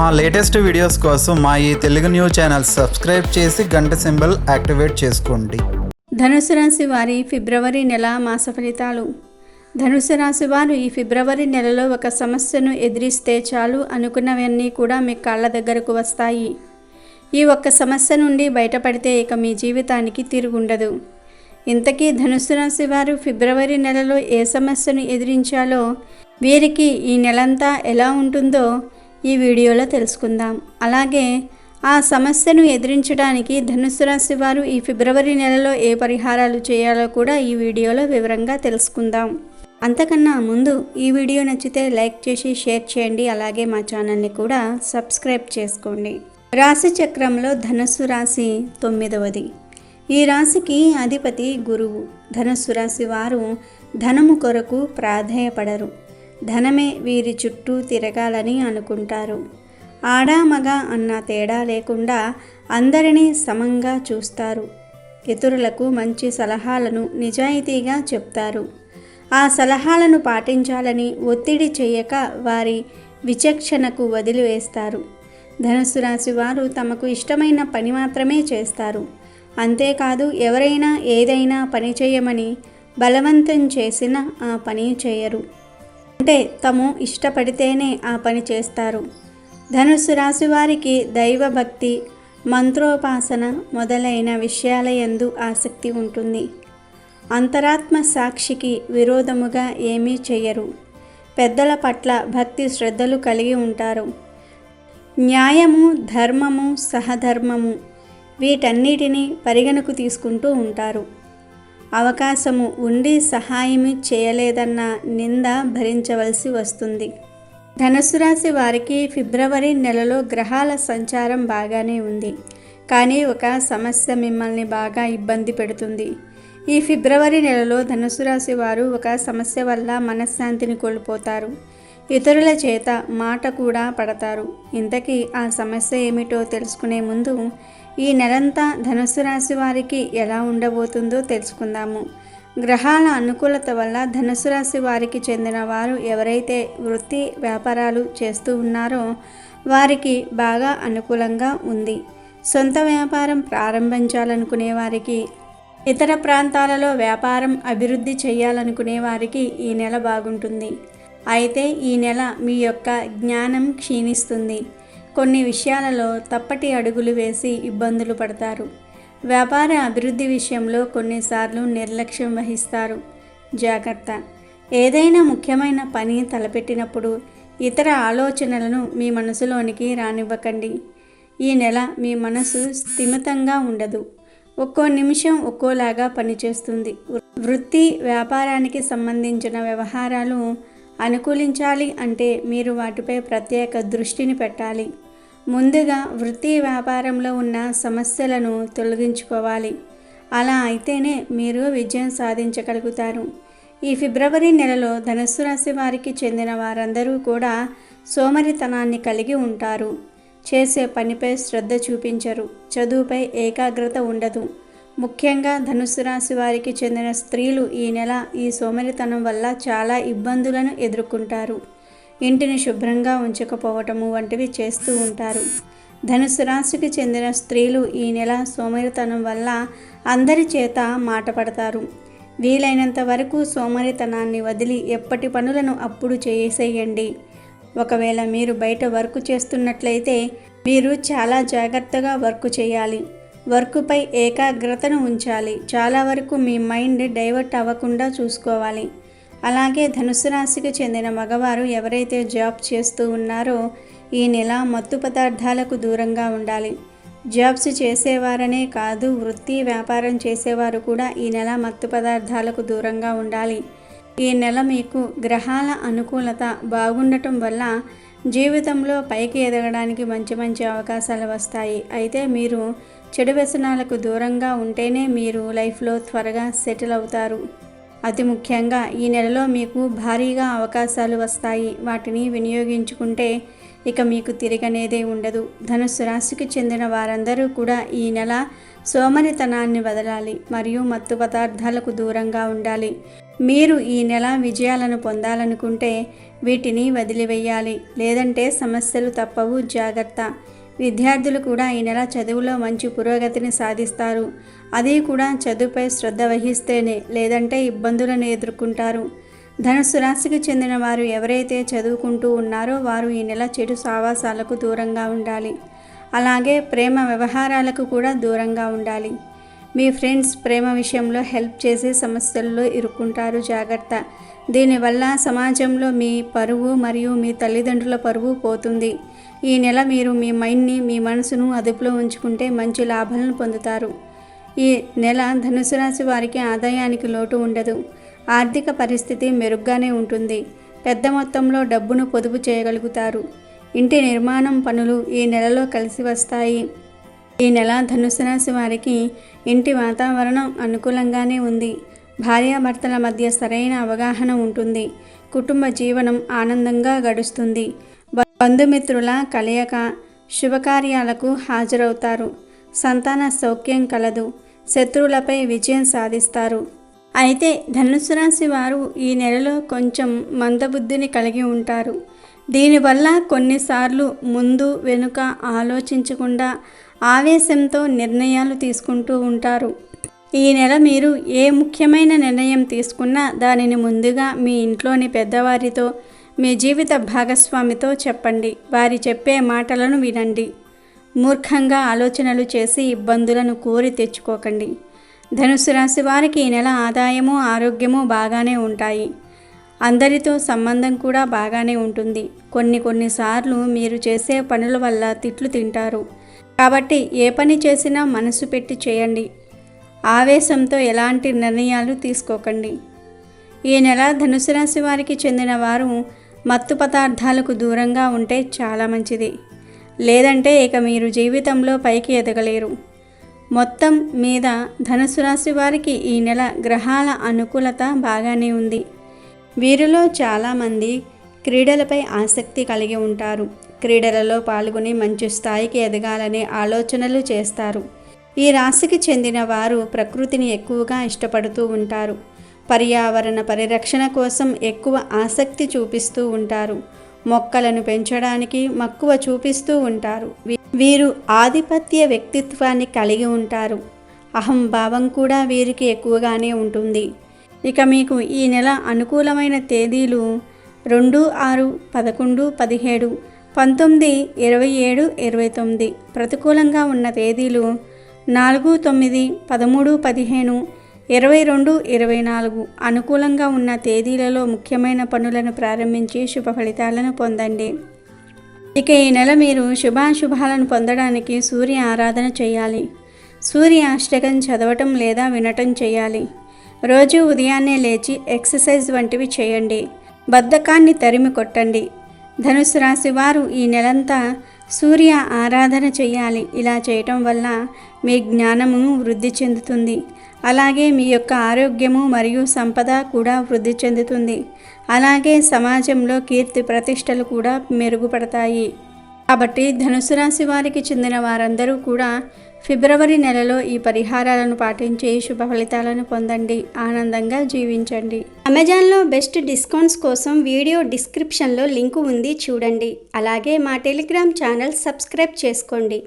మా latest videos కోసం మా ఈ తెలుగు న్యూస్ ఛానల్ సబ్స్క్రైబ్ చేసి గంట సింబల్ యాక్టివేట్ చేసుకోండి. ధనుసు రాశి వారి ఫిబ్రవరి నెల మాస ఫలితాలు. ధనుసు రాశి వారు ఈ ఫిబ్రవరి నెలలో ఒక సమస్యను ఎదిరిస్తే చాలు అనుకున్నవన్నీ కూడా మీ కాళ్ళ దగ్గరకు వస్తాయి. ఈ ఒక్క సమస్య నుండి బయటపడితే ఇక మీ జీవితానికి తిరుగుండదు. ఇంతకీ ధనుసు రాశి వారు ఫిబ్రవరి నెలలో ఏ సమస్యను ఎదిరించాలో, వీరికి ఈ నెలంతా ఎలా ఉంటుందో ఈ వీడియోలో తెలుసుకుందాం. అలాగే ఆ సమస్యను ఎదిరించడానికి ధనుసు రాశి వారు ఈ ఫిబ్రవరి నెలలో ఏ పరిహారాలు చేయాలో కూడా ఈ వీడియోలో వివరంగా తెలుసుకుందాం. అంతకన్నా ముందు ఈ వీడియో నచ్చితే లైక్ చేసి షేర్ చేయండి. అలాగే మా ఛానల్ని కూడా సబ్స్క్రైబ్ చేసుకోండి. రాశి చక్రంలో ధనుసు రాశి 9వది. ఈ రాశికి అధిపతి గురువు. ధనుసు రాశి వారు ధనము కొరకు ప్రాధేయపడరు. ధనమే వీరి చుట్టూ తిరగాలని అనుకుంటారు. ఆడా మగ అన్న తేడా లేకుండా అందరినీ సమంగా చూస్తారు. ఇతరులకు మంచి సలహాలను నిజాయితీగా చెప్తారు. ఆ సలహాలను పాటించాలని ఒత్తిడి చేయక వారి విచక్షణకు వదిలివేస్తారు. ధనుసు రాశి వారు తమకు ఇష్టమైన పని మాత్రమే చేస్తారు. అంతేకాదు ఎవరైనా ఏదైనా పని చేయమని బలవంతం చేసినా ఆ పని చేయరు. అంటే తాము ఇష్టపడితేనే ఆ పని చేస్తారు. ధనుసు రాశి వారికి దైవభక్తి, మంత్రోపాసన మొదలైన విషయాల యందు ఆసక్తి ఉంటుంది. అంతరాత్మ సాక్షికి విరోధముగా ఏమీ చేయరు. పెద్దల పట్ల భక్తి శ్రద్ధలు కలిగి ఉంటారు. న్యాయము, ధర్మము, సహధర్మము వీటన్నిటినీ పరిగణకు తీసుకుంటూ ఉంటారు. అవకాశము ఉండి సహాయం చేయలేదన్న నింద భరించవలసి వస్తుంది. ధనుసు రాశి వారికి ఫిబ్రవరి నెలలో గ్రహాల సంచారం బాగానే ఉంది. కానీ ఒక సమస్య మిమ్మల్ని బాగా ఇబ్బంది పెడుతుంది. ఈ ఫిబ్రవరి నెలలో ధనుసు రాశి వారు ఒక సమస్య వల్ల మనశ్శాంతిని కోల్పోతారు. ఇతరుల చేత మాట కూడా పడతారు. ఇంతకీ ఆ సమస్య ఏమిటో తెలుసుకునే ముందు ఈ నెలంతా ధనుసు రాశి వారికి ఎలా ఉండబోతుందో తెలుసుకుందాము. గ్రహాల అనుకూలత వల్ల ధనుసు రాశి వారికి చెందిన వారు ఎవరైతే వృత్తి వ్యాపారాలు చేస్తూ ఉన్నారో వారికి బాగా అనుకూలంగా ఉంది. సొంత వ్యాపారం ప్రారంభించాలనుకునే వారికి, ఇతర ప్రాంతాలలో వ్యాపారం అభివృద్ధి చేయాలనుకునే వారికి ఈ నెల బాగుంటుంది. అయితే ఈ నెల మీ యొక్క జ్ఞానం క్షీణిస్తుంది. కొన్ని విషయాలలో తప్పటి అడుగులు వేసి ఇబ్బందులు పడతారు. వ్యాపార అభివృద్ధి విషయంలో కొన్నిసార్లు నిర్లక్ష్యం వహిస్తారు. జాగ్రత్త. ఏదైనా ముఖ్యమైన పని తలపెట్టినప్పుడు ఇతర ఆలోచనలను మీ మనసులోనికి రానివ్వకండి. ఈ నెల మీ మనసు స్థిమితంగా ఉండదు. ఒక్కో నిమిషం ఒక్కోలాగా పనిచేస్తుంది. వృత్తి వ్యాపారానికి సంబంధించిన వ్యవహారాలు అనుకూలించాలి అంటే మీరు వాటిపై ప్రత్యేక దృష్టిని పెట్టాలి. ముందుగా వృత్తి వ్యాపారంలో ఉన్న సమస్యలను తొలగించుకోవాలి. అలా అయితేనే మీరు విజయం సాధించగలుగుతారు. ఈ ఫిబ్రవరి నెలలో ధనుస్సు రాశి వారికి చెందిన వారందరూ కూడా సోమరితనాన్ని కలిగి ఉంటారు. చేసే పనిపై శ్రద్ధ చూపించరు. చదువుపై ఏకాగ్రత ఉండదు. ముఖ్యంగా ధనుస్సు రాశి వారికి చెందిన స్త్రీలు ఈ నెల ఈ సోమరితనం వల్ల చాలా ఇబ్బందులను ఎదుర్కొంటారు. ఇంటిని శుభ్రంగా ఉంచకపోవటము వంటివి చేస్తూ ఉంటారు. ధనుస్సు రాశికి చెందిన స్త్రీలు ఈ నెల సోమరితనం వల్ల అందరి చేత మాట పడతారు. వీలైనంత వరకు సోమరితనాన్ని వదిలి ఎప్పటి పనులను అప్పుడు చేసేయండి. ఒకవేళ మీరు బయట వర్క్ చేస్తున్నట్లయితే మీరు చాలా జాగ్రత్తగా వర్క్ చేయాలి. వర్కుపై ఏకాగ్రతను ఉంచాలి. చాలా వరకు మీ మైండ్ డైవర్ట్ అవ్వకుండా చూసుకోవాలి. అలాగే ధనుస్సు రాశికి చెందిన మగవారు ఎవరైతే జాబ్ చేస్తూ ఉన్నారో ఈ నెల మత్తు పదార్థాలకు దూరంగా ఉండాలి. జాబ్స్ చేసేవారనే కాదు, వృత్తి వ్యాపారం చేసేవారు కూడా ఈ నెల మత్తు పదార్థాలకు దూరంగా ఉండాలి. ఈ నెల మీకు గ్రహాల అనుకూలత బాగుండటం వల్ల జీవితంలో పైకి ఎదగడానికి మంచి మంచి అవకాశాలు వస్తాయి. అయితే మీరు చెడు వ్యసనాలకు దూరంగా ఉంటేనే మీరు లైఫ్లో త్వరగా సెటిల్ అవుతారు. అతి ముఖ్యంగా ఈ నెలలో మీకు భారీగా అవకాశాలు వస్తాయి. వాటిని వినియోగించుకుంటే ఇక మీకు తిరగనేదే ఉండదు. ధనుస్సు రాశికి చెందిన వారందరూ కూడా ఈ నెల సోమరితనాన్ని వదలాలి మరియు మత్తు పదార్థాలకు దూరంగా ఉండాలి. మీరు ఈ నెల విజయాలను పొందాలనుకుంటే వీటిని వదిలివేయాలి, లేదంటే సమస్యలు తప్పవు. జాగ్రత్త. విద్యార్థులు కూడా ఈ నెల చదువులో మంచి పురోగతిని సాధిస్తారు. అది కూడా చదువుపై శ్రద్ధ వహిస్తేనే, లేదంటే ఇబ్బందులను ఎదుర్కొంటారు. ధనుస్సు రాశికి చెందిన వారు ఎవరైతే చదువుకుంటూ ఉన్నారో వారు ఈ నెల చెడు సావాసాలకు దూరంగా ఉండాలి. అలాగే ప్రేమ వ్యవహారాలకు కూడా దూరంగా ఉండాలి. మీ ఫ్రెండ్స్ ప్రేమ విషయంలో హెల్ప్ చేసి సమస్యల్లో ఇరుక్కుంటారు. జాగ్రత్త. దీనివల్ల సమాజంలో మీ పరువు మరియు మీ తల్లిదండ్రుల పరువు పోతుంది. ఈ నెల మీరు మీ మైండ్ని, మీ మనసును అదుపులో ఉంచుకుంటే మంచి లాభాలను పొందుతారు. ఈ నెల ధనుసు రాశి వారికి ఆదాయానికి లోటు ఉండదు. ఆర్థిక పరిస్థితి మెరుగ్గానే ఉంటుంది. పెద్ద మొత్తంలో డబ్బును పొదుపు చేయగలుగుతారు. ఇంటి నిర్మాణం పనులు ఈ నెలలో కలిసి వస్తాయి. ఈ నెల ధనుసు రాశి వారికి ఇంటి వాతావరణం అనుకూలంగానే ఉంది. భార్యాభర్తల మధ్య సరైన అవగాహన ఉంటుంది. కుటుంబ జీవనం ఆనందంగా గడుస్తుంది. బంధుమిత్రుల కలయిక, శుభకార్యాలకు హాజరవుతారు. సంతాన సౌఖ్యం కలదు. శత్రువులపై విజయం సాధిస్తారు. అయితే ధనుసు రాశి వారు ఈ నెలలో కొంచెం మందబుద్ధిని కలిగి ఉంటారు. దీనివల్ల కొన్నిసార్లు ముందు వెనుక ఆలోచించకుండా ఆవేశంతో నిర్ణయాలు తీసుకుంటూ ఉంటారు. ఈ నెల మీరు ఏ ముఖ్యమైన నిర్ణయం తీసుకున్నా దానిని ముందుగా మీ ఇంట్లోని పెద్దవారితో, మీ జీవిత భాగస్వామితో చెప్పండి. వారి చెప్పే మాటలను వినండి. మూర్ఖంగా ఆలోచనలు చేసి ఇబ్బందులను కోరి తెచ్చుకోకండి. ధనుసు రాశి వారికి ఈ నెల ఆదాయము, ఆరోగ్యము బాగానే ఉంటాయి. అందరితో సంబంధం కూడా బాగానే ఉంటుంది. కొన్నిసార్లు మీరు చేసే పనుల వల్ల తిట్లు తింటారు. కాబట్టి ఏ పని చేసినా మనసు పెట్టి చేయండి. ఆవేశంతో ఎలాంటి నిర్ణయాలు తీసుకోకండి. ఈ నెల ధనుసు రాశి వారికి చెందిన వారు మత్తు పదార్థాలకు దూరంగా ఉంటే చాలా మంచిది. లేదంటే ఇక మీరు జీవితంలో పైకి ఎదగలేరు. మొత్తం మీద ధనుసు రాశి వారికి ఈ నెల గ్రహాల అనుకూలత బాగానే ఉంది. వీరిలో చాలామంది క్రీడలపై ఆసక్తి కలిగి ఉంటారు. క్రీడలలో పాల్గొని మంచి స్థాయికి ఎదగాలనే ఆలోచనలు చేస్తారు. ఈ రాశికి చెందిన వారు ప్రకృతిని ఎక్కువగా ఇష్టపడుతూ ఉంటారు. పర్యావరణ పరిరక్షణ కోసం ఎక్కువ ఆసక్తి చూపిస్తూ ఉంటారు. మొక్కలను పెంచడానికి మక్కువ చూపిస్తూ ఉంటారు. వీరు ఆధిపత్య వ్యక్తిత్వాన్ని కలిగి ఉంటారు. అహంభావం కూడా వీరికి ఎక్కువగానే ఉంటుంది. ఇక మీకు ఈ నెల అనుకూలమైన తేదీలు 2, 6, 11, 17, 19, 27, 29. ప్రతికూలంగా ఉన్న తేదీలు 4, 9, 13, 15, 22, 24. అనుకూలంగా ఉన్న తేదీలలో ముఖ్యమైన పనులను ప్రారంభించి శుభ ఫలితాలను పొందండి. ఇక ఈ నెల మీరు శుభాశుభాలను పొందడానికి సూర్య ఆరాధన చేయాలి. సూర్య అష్టకం చదవటం లేదా వినటం చేయాలి. రోజు ఉదయాన్నే లేచి ఎక్సర్సైజ్ వంటివి చేయండి. బద్ధకాన్ని తరిమి కొట్టండి. ధనుసు రాశి వారు ఈ నెలంతా సూర్య ఆరాధన చేయాలి. ఇలా చేయటం వల్ల మీ జ్ఞానము వృద్ధి చెందుతుంది. అలాగే మీ యొక్క ఆరోగ్యము మరియు సంపద కూడా వృద్ధి చెందుతుంది. అలాగే సమాజంలో కీర్తి ప్రతిష్టలు కూడా మెరుగుపడతాయి. కాబట్టి ధనుసు రాశి వారికి చెందిన వారందరూ కూడా ఫిబ్రవరి నెలలో ఈ పరిహారాలను పాటించి శుభ ఫలితాలను పొందండి. ఆనందంగా జీవించండి. అమెజాన్లో బెస్ట్ డిస్కౌంట్స్ కోసం వీడియో డిస్క్రిప్షన్లో లింకు ఉంది, చూడండి. అలాగే మా టెలిగ్రామ్ ఛానల్ సబ్స్క్రైబ్ చేసుకోండి.